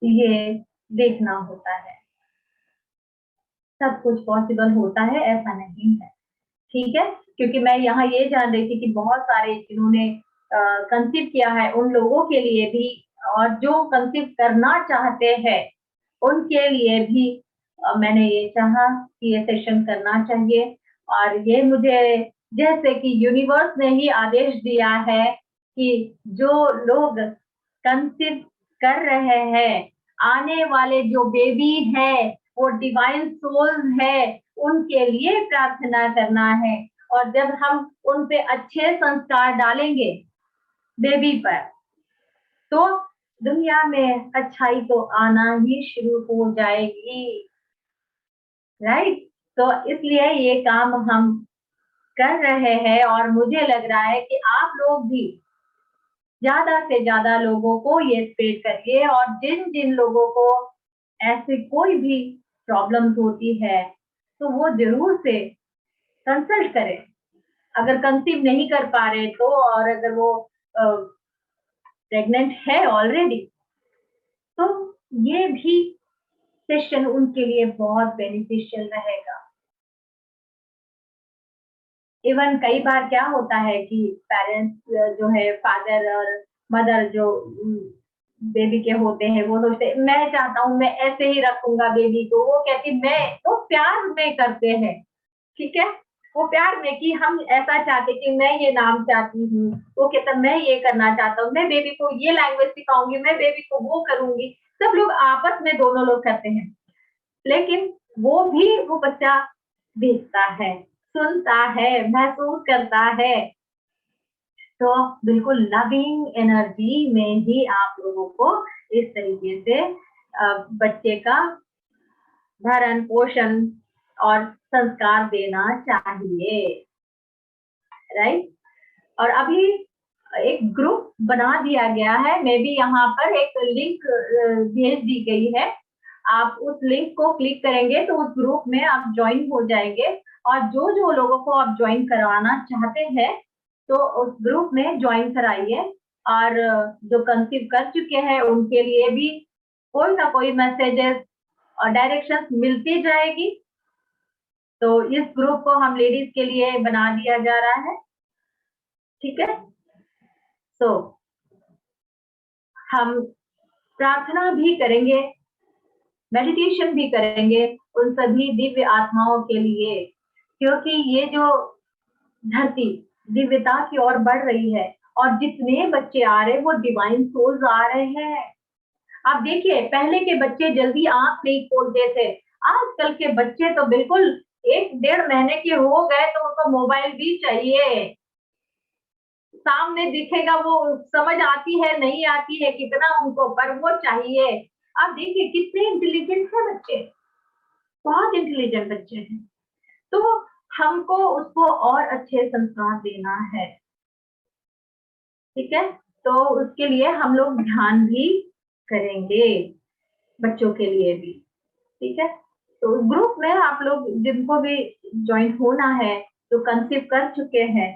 ये देखना होता है। सब कुछ पॉसिबल होता है, ऐसा नहीं है, ठीक है। क्योंकि मैं यहाँ ये जान रही थी कि बहुत सारे जिन्होंने कंसीव किया है उन लोगों के लिए भी, और जो कंसीव करना चाहते हैं उनके लिए भी मैंने ये चाहा कि ये सेशन करना चाहिए। और ये मुझे जैसे कि यूनिवर्स ने ही आदेश दिया है कि जो लोग कंसीव कर रहे हैं, आने वाले जो बेबी है वो डिवाइन सोल्स है, उनके लिए प्रार्थना करना है। और जब हम उन पे अच्छे संस्कार डालेंगे बेबी पर, तो दुनिया में अच्छाई तो आना ही शुरू हो जाएगी, राइट। तो इसलिए ये काम हम कर रहे हैं, और मुझे लग रहा है कि आप लोग भी ज्यादा से ज्यादा लोगों को ये स्प्रेड करिए। और जिन जिन लोगों को ऐसे कोई भी प्रॉब्लम्स होती है तो वो जरूर से कंसल्ट करें, अगर कंसीव नहीं कर पा रहे तो, और अगर वो प्रेग्नेंट है ऑलरेडी, तो ये भी सेशन उनके लिए बहुत बेनिफिशियल रहेगा। इवन कई बार क्या होता है कि पेरेंट्स जो है, फादर और मदर जो बेबी के होते हैं, वो सोचते मैं चाहता हूँ मैं ऐसे ही रखूंगा बेबी को, वो कहती मैं, वो प्यार में करते हैं, ठीक है, वो प्यार में कि हम ऐसा चाहते कि मैं ये नाम चाहती हूँ, वो कहता मैं ये करना चाहता हूँ, मैं बेबी को ये लैंग्वेज सिखाऊंगी, मैं बेबी को वो करूंगी। सब लोग आपस में दोनों लोग करते हैं, लेकिन वो भी वो बच्चा देखता है, सुनता है, महसूस करता है। तो बिल्कुल लविंग एनर्जी में ही आप लोगों को इस तरीके से बच्चे का भरण पोषण और संस्कार देना चाहिए, राइट। और अभी एक ग्रुप बना दिया गया है, मे बी यहाँ पर एक लिंक भेज दी गई है, आप उस लिंक को क्लिक करेंगे तो उस ग्रुप में आप ज्वाइन हो जाएंगे। और जो जो लोगों को आप ज्वाइन करवाना चाहते हैं तो उस ग्रुप में ज्वाइन कराइए। और जो कंसीव कर चुके हैं उनके लिए भी कोई ना कोई मैसेजेस और डायरेक्शंस मिलती जाएगी। तो इस ग्रुप को हम लेडीज के लिए बना दिया जा रहा है, ठीक है। तो हम प्रार्थना भी करेंगे, मेडिटेशन भी करेंगे उन सभी दिव्य आत्माओं के लिए, क्योंकि ये जो धरती दिव्यता की ओर बढ़ रही है, और जितने बच्चे आ रहे हैं वो डिवाइन सोल्स आ रहे हैं। आप देखिए पहले के बच्चे जल्दी आंख नहीं खोलते थे, आजकल के बच्चे तो बिल्कुल 1-1.5 महीने के हो गए तो उनको मोबाइल भी चाहिए, सामने दिखेगा वो समझ आती है नहीं आती है कितना उनको, पर वो चाहिए। आप देखिए कितने इंटेलिजेंट है बच्चे, बहुत इंटेलिजेंट बच्चे हैं। तो हमको उसको और अच्छे संस्कार देना है, ठीक है। तो उसके लिए हम लोग ध्यान भी करेंगे बच्चों के लिए भी, ठीक है। तो ग्रुप में आप लोग जिनको भी ज्वाइन होना है, तो कंसीव कर चुके हैं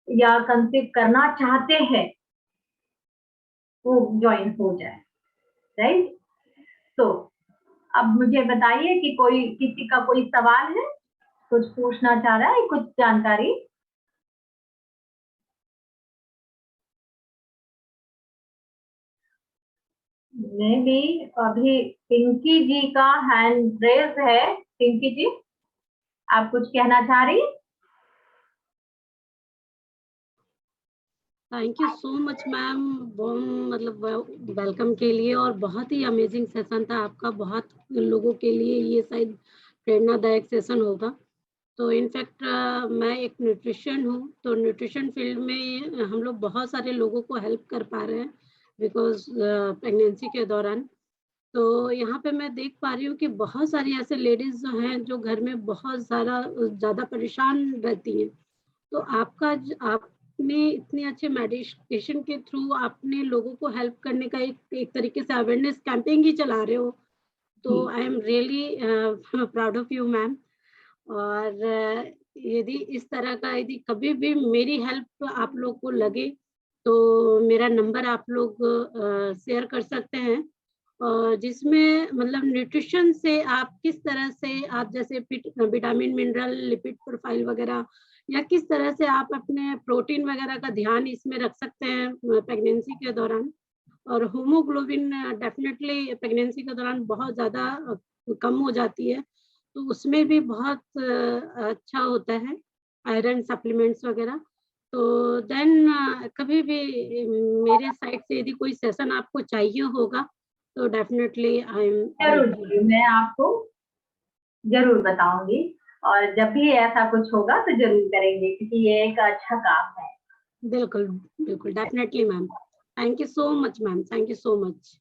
या कंसीव करना चाहते हैं, वो ज्वाइन हो जाए, राइट। तो अब मुझे बताइए कि कोई किसी का कोई सवाल है, कुछ पूछना चाह रहा है, कुछ जानकारी। मैं भी अभी पिंकी जी का हैंड रेज है। पिंकी जी आप कुछ कहना चाह रही? Thank you so much ma'am, मतलब वेलकम के लिए, और बहुत ही अमेजिंग सेशन था आपका। बहुत लोगों के लिए ये शायद प्रेरणादायक सेशन होगा। तो इनफैक्ट मैं एक न्यूट्रिशन हूँ, तो न्यूट्रिशन फील्ड में हम लोग बहुत सारे लोगों को हेल्प कर पा रहे हैं बिकॉज प्रेगनेंसी के दौरान। तो यहाँ पे मैं देख पा रही हूँ कि बहुत सारी ऐसे लेडीज़ जो हैं, जो घर में बहुत सारा ज़्यादा परेशान रहती हैं। तो आपने इतने अच्छे मेडिटेशन के थ्रू आपने लोगों को हेल्प करने का एक एक तरीके से अवेयरनेस कैंपेन ही चला रहे हो। जी। तो I am really proud of you ma'am. और यदि इस तरह का यदि कभी भी मेरी हेल्प आप लोग को लगे, तो मेरा नंबर आप लोग शेयर कर सकते हैं। जिसमें मतलब न्यूट्रिशन से आप किस तरह से आप जैसे विटामिन, मिनरल, लिपिड प्रोफाइल वगैरह या किस तरह से आप अपने प्रोटीन वगैरह का ध्यान इसमें रख सकते हैं प्रेगनेंसी के दौरान। और हीमोग्लोबिन डेफ़िनेटली प्रेगनेंसी के दौरान बहुत ज़्यादा कम हो जाती है, तो उसमें भी बहुत अच्छा होता है, आयरन सप्लीमेंट्स वग़ैरह। तो देन कभी भी मेरे साइड से यदि कोई सेशन आपको चाहिए होगा, तो डेफ़िनेटली आई एम ज़रूर, वेलकम। ज़रूर, मैं आपको ज़रूर बताऊँगी और जब भी ऐसा कुछ होगा तो ज़रूर करेंगे क्योंकि ये एक अच्छा काम है। बिल्कुल, बिल्कुल, definitely ma'am. Thank you so much ma'am, thank you so much.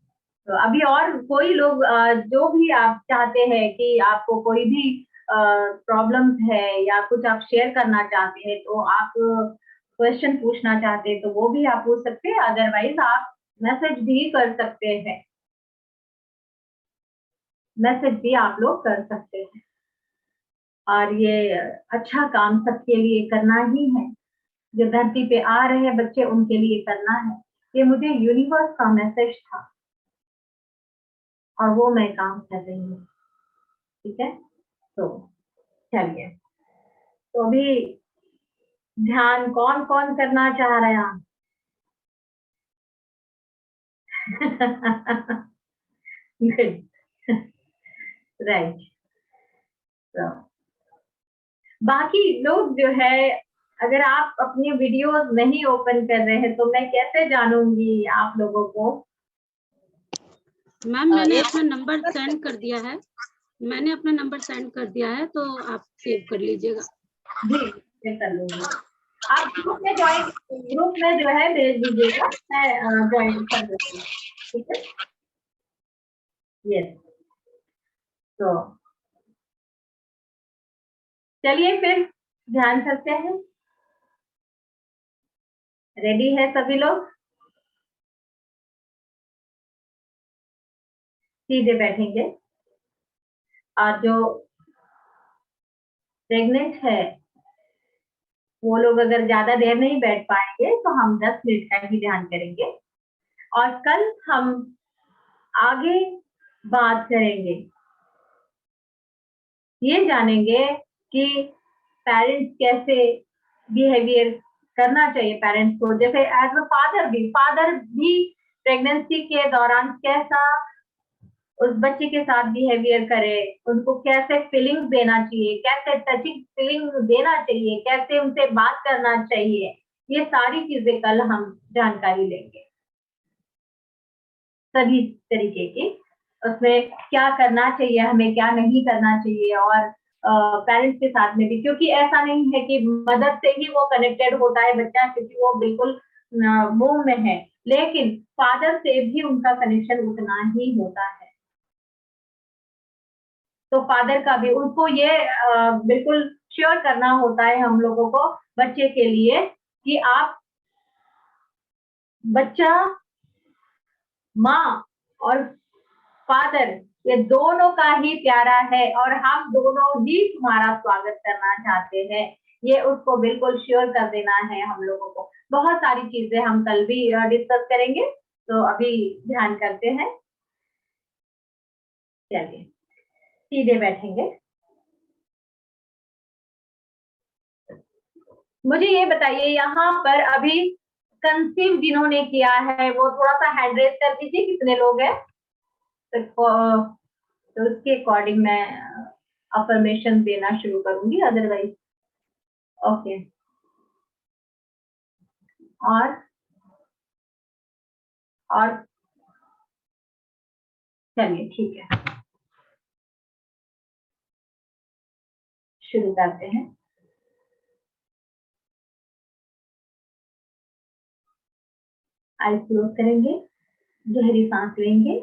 तो अभी और कोई लोग जो भी आप चाहते हैं कि आपको कोई भी प्रॉब्लम्स है या कुछ आप शेयर करना चाहते हैं, तो आप क्वेश्चन पूछना चाहते हैं, तो वो भी आप पूछ सकते हैं, अदरवाइज़ आप मैसेज भी कर सकते हैं। मैसेज भी आप लोग कर सकते हैं और ये अच्छा काम सबके लिए करना ही है। जो धरती पे आ रहे हैं बच्चे उनके लिए करना है। ये मुझे यूनिवर्स का मैसेज था और वो मैं काम कर रही हूँ, ठीक है? तो चलिए, तो अभी ध्यान कौन-कौन करना चाह रहे हैं आप? गुड, राइट, तो बाकी लोग जो है अगर आप अपनी वीडियोज़ नहीं ओपन कर रहे हैं, तो मैं कैसे जानूँगी आप लोगों को? मैम मैंने एक अपना नंबर सेंड कर दिया है। मैंने अपना नंबर सेंड कर दिया है, तो आप सेव कर लीजिएगा। जी, मैं कर लूँगी। आप ग्रुप में जो है भेज दीजिएगा, मैं जॉइन कर लूँगी, ठीक है? यस, तो चलिए फिर ध्यान करते हैं। रेडी है सभी लोग? सीधे बैठेंगे और जो प्रेग्नेंट है, वो लोग अगर ज़्यादा देर नहीं बैठ पाएँगे, तो हम 10 मिनट का ही ध्यान करेंगे और कल हम आगे बात करेंगे। ये जानेंगे कि पेरेंट्स कैसे बिहेवियर करना चाहिए पेरेंट्स को, जैसे एज़ अ फादर भी प्रेगनेंसी के दौरान कैसा उस बच्चे के साथ बिहेवियर करे, उनको कैसे फीलिंग्स देना चाहिए, कैसे टचिंग फीलिंग देना चाहिए, कैसे उनसे बात करना चाहिए, ये सारी चीज़ें कल हम जानकारी लेंगे। सभी तरीके की, उसमें क्या करना चाहिए, हमें क्या नहीं करना चाहिए और पेरेंट्स के साथ में भी क्योंकि ऐसा नहीं है कि मदर से ही वो कनेक्टेड होता है बच्चा क्योंकि वो बिल्कुल वूम में है, लेकिन फादर से भी उनका कनेक्शन उतना ही होता है। तो फादर का भी उनको ये बिल्कुल श्योर करना होता है हम लोगों को बच्चे के लिए कि आप बच्चा, माँ और फादर ये दोनों का ही प्यारा है और हम दोनों ही तुम्हारा स्वागत करना चाहते हैं। ये उसको बिल्कुल श्योर कर देना है हम लोगों को। बहुत सारी चीजें हम कल भी डिस्कस करेंगे, तो अभी ध्यान करते हैं। चलिए, सीधे बैठेंगे। मुझे ये बताइए यहाँ पर अभी कंसीव जिन्होंने किया है वो थोड़ा-सा हैंड रेज़ कर दीजिए कितने लोग हैं? तो उसके अकॉर्डिंग मैं अफ़र्मेशन देना शुरू करूँगी अदरवाइज़ ओके। और और चलिए ठीक है, शुरू करते हैं। आइज़ क्लोज़ करेंगे, गहरी साँस लेंगे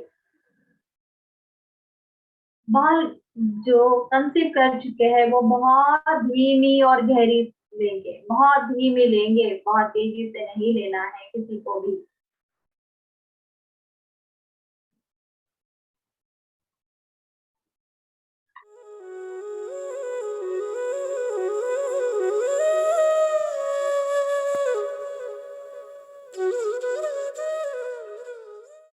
बहुत जो कंसीव कर चुके हैं वो बहुत धीमी और गहरी लेंगे, बहुत धीमी लेंगे, बहुत तेजी से नहीं लेना है किसी को भी।